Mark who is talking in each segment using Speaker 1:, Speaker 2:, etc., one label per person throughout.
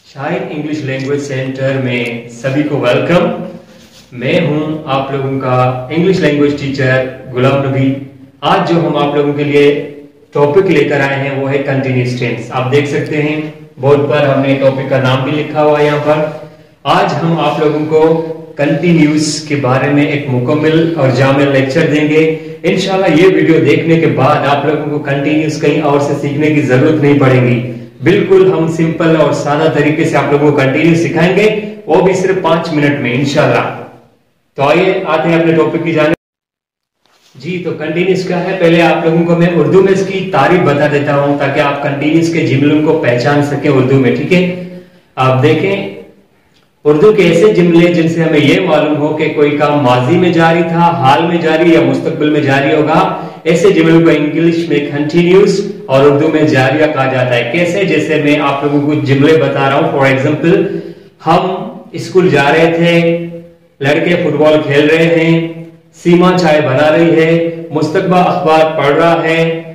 Speaker 1: Shine English language centre में सभी को वेलकम। मैं हूं आप लोगों का English language teacher Ghulam Nabi. आज जो हम आप लोगों के लिए टॉपिक लेकर आए हैं वो है कंटिन्यूअस टेंस। आप देख सकते हैं बोर्ड पर हमने टॉपिक का नाम भी लिखा हुआ है यहाँ पर। आज हम आप लोगों को कंटिन्यूअस के बारे में एक मुकम्मल और जामिल लेक्चर देंगे। इंशाल्लाह ये वीडियो देखने के बाद आप लोगों को कंटिन्यूअस कहीं और से सीखने की जरूरत नहीं पड़ेगी। बिल्कुल हम सिंपल और सादा तरीके से आप लोगों को कंटिन्यूअस सिखाएंगे, वो भी सिर्फ 5 मिनट में इंशाल्लाह। तो आइए आते हैं अपने टॉपिक की जाने। जी तो कंटिन्यूअस क्या है, पहले आप लोगों को मैं उर्दू में इसकी तारीफ बता देता हूं ताकि आप कंटिन्यूअस के जुमलों को पहचान सके उर्दू में। ठीक है, आप देखें उर्दू के ऐसे जुमले जिनसे हमें यह मालूम हो कि कोई काम माजी में जारी था, हाल में जारी या मुस्तकबिल में जारी होगा, ऐसे जुमलों को इंग्लिश में कंटिन्यूअस और उर्दू में जारिया कहा जाता है। कैसे? जैसे मैं आप लोगों को जुमले बता रहा हूं। फॉर एग्जांपल, हम स्कूल जा रहे थे, लड़के फुटबॉल खेल रहे हैं, सीमा चाय बना रही है, मुस्तकबा अखबार पढ़ रहा है,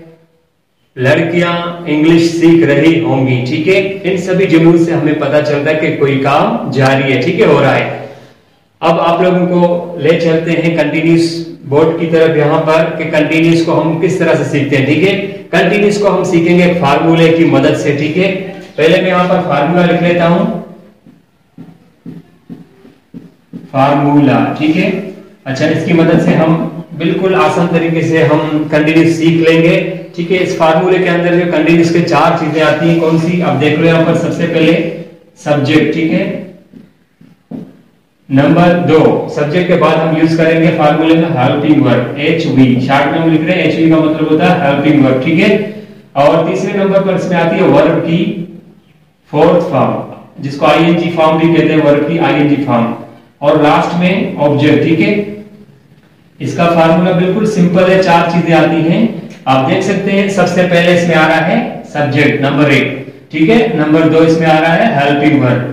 Speaker 1: लड़कियां इंग्लिश सीख रही होंगी। ठीक है, इन सभी जुमलों से हमें पता चलता है कि कोई काम जारी है, ठीक है, हो रहा है। अब आप लोगों को ले चलते हैं कंटिन्यूअस बोर्ड की तरफ यहाँ पर कि कंटिन्यूअस को हम किस तरह से सीखते हैं। ठीक है, कंटिन्यूअस को हम सीखेंगे फार्मूले की मदद से। ठीक है, पहले मैं यहाँ पर फार्मूला लिख लेता हूं, फार्मूला। ठीक है, अच्छा, इसकी मदद से हम बिल्कुल आसान तरीके से हम कंटिन्यूअस सीख लेंगे। ठीक है, इस फार्मूले के अंदर जो कंटिन्यूअस के 4 चीजें आती हैं, कौन सी आप देख लो यहाँ पर। सबसे पहले सब्जेक्ट, ठीक है, नंबर 2 सब्जेक्ट के बाद हम यूज करेंगे फार्मूले में हेल्पिंग वर्ब, HV। शार्ट में हम लिख रहे हैं HV का मतलब होता है हेल्पिंग वर्ब। ठीक है, और तीसरे नंबर पर इसमें आती है वर्ब की फोर्थ फॉर्म, जिसको ING फॉर्म भी कहते हैं, वर्ब की ING फॉर्म, और लास्ट में ऑब्जेक्ट। ठीक है, इसका फार्मूला बिल्कुल सिंपल है, 4 चीजें आती हैं, आप देख सकते हैं। सबसे पहले इसमें आ रहा है सब्जेक्ट, नंबर 1। ठीक है, नंबर 2 इसमें आ रहा है हेल्पिंग वर्ब,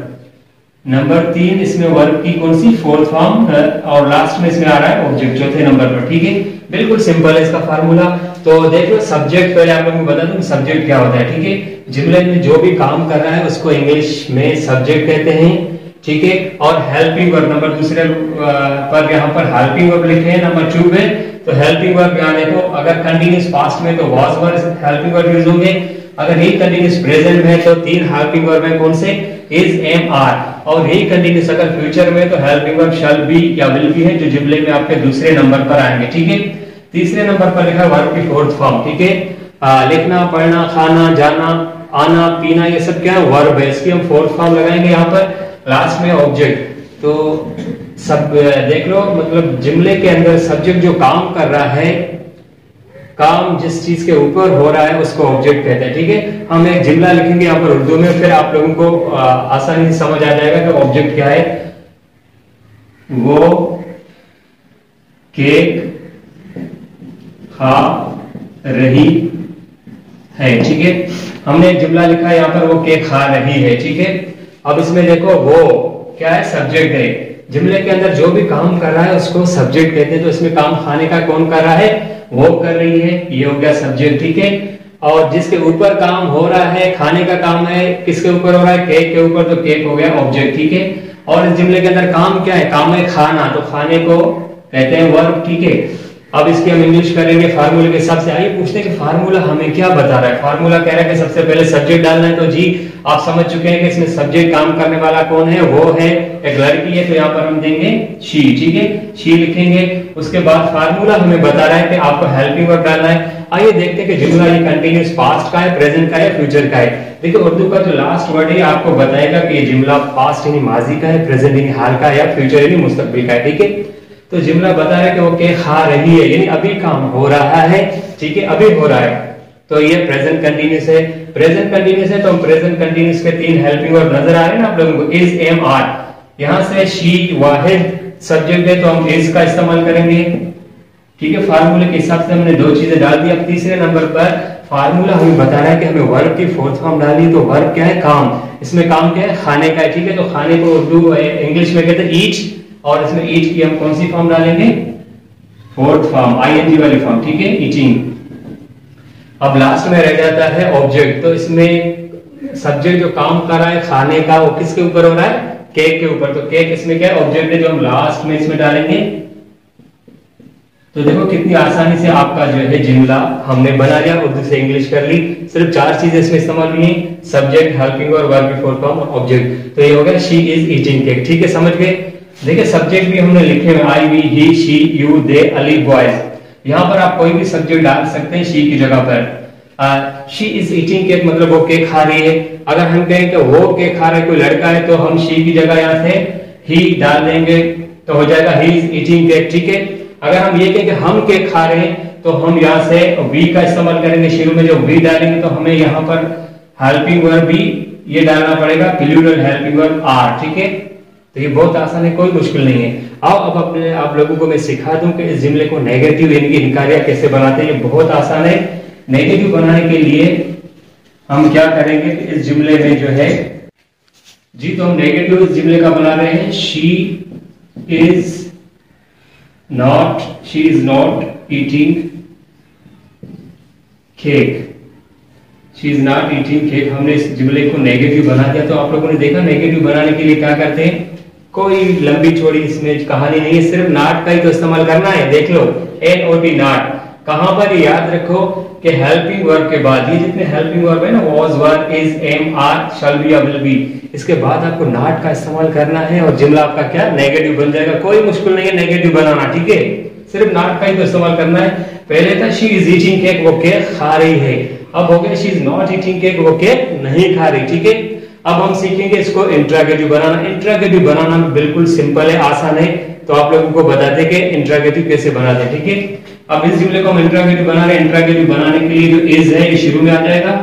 Speaker 1: नंबर 3 इसमें वर्ब की कौन सी फोर्थ फॉर्म, और लास्ट में इसमें आ रहा है ऑब्जेक्ट चौथे नंबर पर। ठीक है, बिल्कुल सिंपल है इसका फार्मूला। तो देखो सब्जेक्ट, पहले आप लोगों को बता दूं सब्जेक्ट क्या होता है। ठीक है, जुमले में जो भी काम कर रहा है उसको इंग्लिश में सब्जेक्ट कहते हैं। ठीक है, और हेल्पिंग वर्ब नंबर दूसरे पर यहाँ पर हेल्पिंग वर्ब लिखे हैं नंबर 2 में। तो हेल्पिंग वर्ब यहाँ देखो, अगर कंटिन्यूअस पास्ट में तो was verb helping verb use होंगे, अगर ही कंटिन्यूअस प्रेजेंट में तो 3 हेल्पिंग वर्ब है, कौन से, इज, एम, आर, और ही कंटिन्यूअस अगर फ्यूचर में तो हेल्पिंग वर्ब शैल बी या विल बी है, जो जुमले में आपके दूसरे नंबर पर आएंगे। ठीक है, तीसरे नंबर पर लिखा है वर्ब की फोर्थ फॉर्म। ठीक है, लिखना, पढ़ना, खाना, जाना, आना, पीना, ये सब क्या है, वर्ब है, इसकी हम फोर्थ फॉर्म लगाएंगे यहाँ पर। लास्ट में ऑब्जेक्ट। तो सब देख लो, मतलब जुमले के अंदर सब्जेक्ट जो काम कर रहा है, काम जिस चीज के ऊपर हो रहा है उसको ऑब्जेक्ट कहते हैं। ठीक है, हम एक जुमला लिखेंगे यहाँ पर उर्दू में, फिर आप लोगों को आसानी से समझ आ जाएगा कि ऑब्जेक्ट क्या है। वो केक खा रही है। ठीक है, हमने एक जुमला लिखा है यहाँ पर, वो केक खा रही है। ठीक है, अब इसमें देखो वो क्या है, सब्जेक्ट है। जुमले के अंदर जो भी काम कर रहा है उसको सब्जेक्ट कहते हैं। तो इसमें काम खाने का कौन कर रहा है, वो कर रही है, ये हो गया सब्जेक्ट। ठीक है, और जिसके ऊपर काम हो रहा है, खाने का काम है, किसके ऊपर हो रहा है, केक के ऊपर, तो केक हो गया ऑब्जेक्ट। ठीक है, और इस जुमले के अंदर काम क्या है, काम है खाना, तो खाने को कहते हैं वर्ब। ठीक है, अब इसकी हम इंग्लिश करेंगे फार्मूले के हिसाब से। आइए पूछते हैं कि फार्मूला हमें क्या बता रहा है। फार्मूला कह रहा है कि सबसे पहले सब्जेक्ट डालना है, तो जी आप समझ चुके हैं कि इसमें सब्जेक्ट काम करने वाला कौन है, वो है एक लड़की है, तो यहाँ पर हम देंगे शी। ठीक है, शी लिखेंगे। उसके बाद फार्मूला हमें बता रहा है कि आपको हेल्पिंग वर्ब डालना है। आइए देखते हैं कि जुमला ये कंटिन्यूअस पास्ट का है, प्रेजेंट का है, फ्यूचर का है। देखिए उर्दू का जो लास्ट वर्ड है आपको बताएगा कि ये जुमला पास्ट यानी माजी का है, प्रेजेंट यानी हाल का है, या फ्यूचर यानी मुस्तकबिल का है। ठीक है, तो जुमला बता रहा है कि वो केक खा रही है, यानी अभी काम हो रहा है। ठीक है, अभी हो रहा है, तो ये प्रेजेंट कंटिन्यूअस है। प्रेजेंट कंटिन्यूअस है तो हम प्रेजेंट कंटिन्यूअस के 3 हेल्पिंग वर्ब नजर आ रहे हैं ना आप लोगों को, इज, एम, आर। यहां से शी वाहिद सब्जेक्ट है तो हम इज का इस्तेमाल करेंगे। ठीक है, फार्मूले के हिसाब से हमने 2 चीजें डाल दी। अब तीसरे नंबर पर फार्मूला हमें बता रहा है कि हमें वर्ब की फोर्थ फॉर्म डालनी है। तो वर्ब क्या है, काम। इसमें काम क्या है, खाने का है। ठीक है, तो खाने को उर्दू इंग्लिश में कहते हैं ईट, और इसमें ईट की हम कौन सी फॉर्म डालेंगे, फोर्थ फॉर्म, ING वाली फॉर्म। ठीक है, ईटिंग। अब लास्ट में रह जाता है ऑब्जेक्ट। तो इसमें सब्जेक्ट जो काम कर रहा है खाने का, वो किसके ऊपर हो रहा है? केक के ऊपर। तो केक इसमें क्या है? ऑब्जेक्ट है, जो हम लास्ट में इसमें डालेंगे। तो देखो कितनी आसानी से आपका जो है जुमला हमने बना लिया, उर्दू से इंग्लिश कर ली। सिर्फ 4 चीजें इसमें इस्तेमाल हुई, सब्जेक्ट, हेल्पिंग और वर्ब बिफोर फॉर्म और ऑब्जेक्ट। तो ये हो गया शी इज ईटिंग केक। ठीक है, समझ गए? देखिए सब्जेक्ट भी हमने लिखे हुए, I, we, he, she, you, they, अली, बॉयज। यहाँ पर आप कोई भी सब्जेक्ट डाल सकते हैं शी की जगह पर। शी इज ईटिंग केक मतलब वो केक खा रही है। अगर हम कहें कि वो केक खा रहा है, कोई लड़का है, तो हम शी की जगह यहाँ से ही डाल देंगे, तो हो जाएगा ही इज ईटिंग केक। ठीक है, अगर हम ये कहें कि हम केक खा रहे हैं, तो हम यहाँ से वी का इस्तेमाल करेंगे। शुरू में जो वी डालेंगे तो हमें यहाँ पर हेल्पिंग वर्ब भी ये डालना पड़ेगा, प्लूरल हेल्पिंग वर्ब आर। ठीक है, तो ये बहुत आसान है, कोई मुश्किल नहीं है। आओ अब अपने आप लोगों को मैं सिखा दूं कि इस जुमले को नेगेटिव यानी कि इनकारिया कैसे बनाते हैं। ये बहुत आसान है। नेगेटिव बनाने के लिए हम क्या करेंगे कि इस जुमले में जो है जी, तो हम नेगेटिव इस जुमले का बना रहे हैं, she is not eating cake. She is not eating cake. हमने इस जुमले को नेगेटिव बना दिया। तो आप लोगों ने देखा नेगेटिव बनाने के लिए क्या करते हैं, कोई लंबी चौड़ी इसमें कहानी नहीं है, सिर्फ नॉट का ही तो इस्तेमाल करना है। देख लो, NOT नॉट। कहां पर? याद रखो कि हेल्पिंग वर्ब के बाद ये जितने हेल्पिंग वर्ब है ना, was, were, is, am, are, shall be, will be, इसके बाद आपको नॉट का इस्तेमाल करना है और जुमला आपका क्या नेगेटिव बन जाएगा। कोई मुश्किल नहीं है नेगेटिव बनाना। ठीक है, सिर्फ नॉट का ही तो इस्तेमाल करना है। पहले था शी इज ईटिंग केक, वो केक खा रही है। अब हो गया she is not eating cake, वो केक नहीं खा रही। ठीक है, अब हम सीखेंगे इसको इंट्रागेटिव बनाना। इंट्रागेटिव बनाना बिल्कुल सिंपल है, आसान है। तो आप लोगों को बताते कि इंट्रागेटिव कैसे बनाते हैं। ठीक है, अब इस जुमले को हम इंट्रागेटिव बना रहे हैं। इंट्रागेटिव बनाने के लिए जो इज है ये शुरू में आ जाएगा।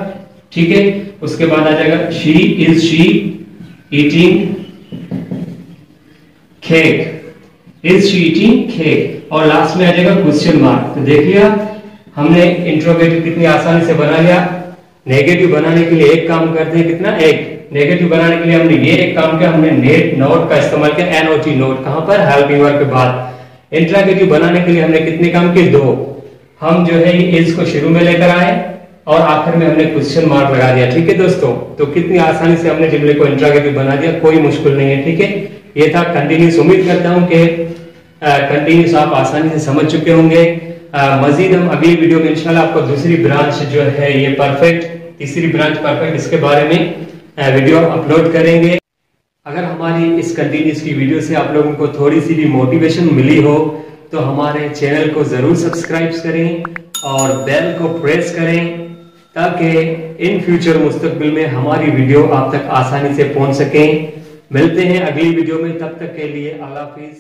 Speaker 1: ठीक है, उसके बाद आ जाएगा she eating cake, is she eating cake, और लास्ट में आ जाएगा क्वेश्चन मार्क। तो देखिए हमने इंट्रोगेटिव कितनी आसानी से बना लिया। नेगेटिव बनाने के लिए एक काम करते हैं, कितना? एक। नेगेटिव बनाने के लिए हमने ये एक काम किया, हमने नोट का इस्तेमाल किया, NOT नोट। कहां पर? हेल्पिंग वर्ब के बाद। इंट्रागेटिव बनाने के लिए हमने कितने काम किए? 2। हम जो है ये इज को शुरू में लेकर आए और आखिर में हमने क्वेश्चन मार्क लगा दिया। ठीक है दोस्तों, तो कितनी आसानी से हमने जुमले को इंट्रागेटिव बना दिया, कोई मुश्किल नहीं है। ठीक है, ये था कंटिन्यूस। उम्मीद करता हूं कि कंटिन्यूस आप आसानी से समझ चुके होंगे। मजीद हम अगली वीडियो में इंशाल्लाह आपको दूसरी ब्रांच जो है ये परफेक्ट, तीसरी ब्रांच परफेक्ट, इसके बारे में वीडियो अपलोड करेंगे। अगर हमारी इस कंटिन्यूस की वीडियो से आप लोगों को थोड़ी सी भी मोटिवेशन मिली हो तो हमारे चैनल को जरूर सब्सक्राइब करें और बेल को प्रेस करें, ताकि इन फ्यूचर मुस्तकबिल में हमारी वीडियो आप तक आसानी से पहुंच सकें। मिलते हैं अगली वीडियो में, तब तक के लिए अल्लाह हाफिज।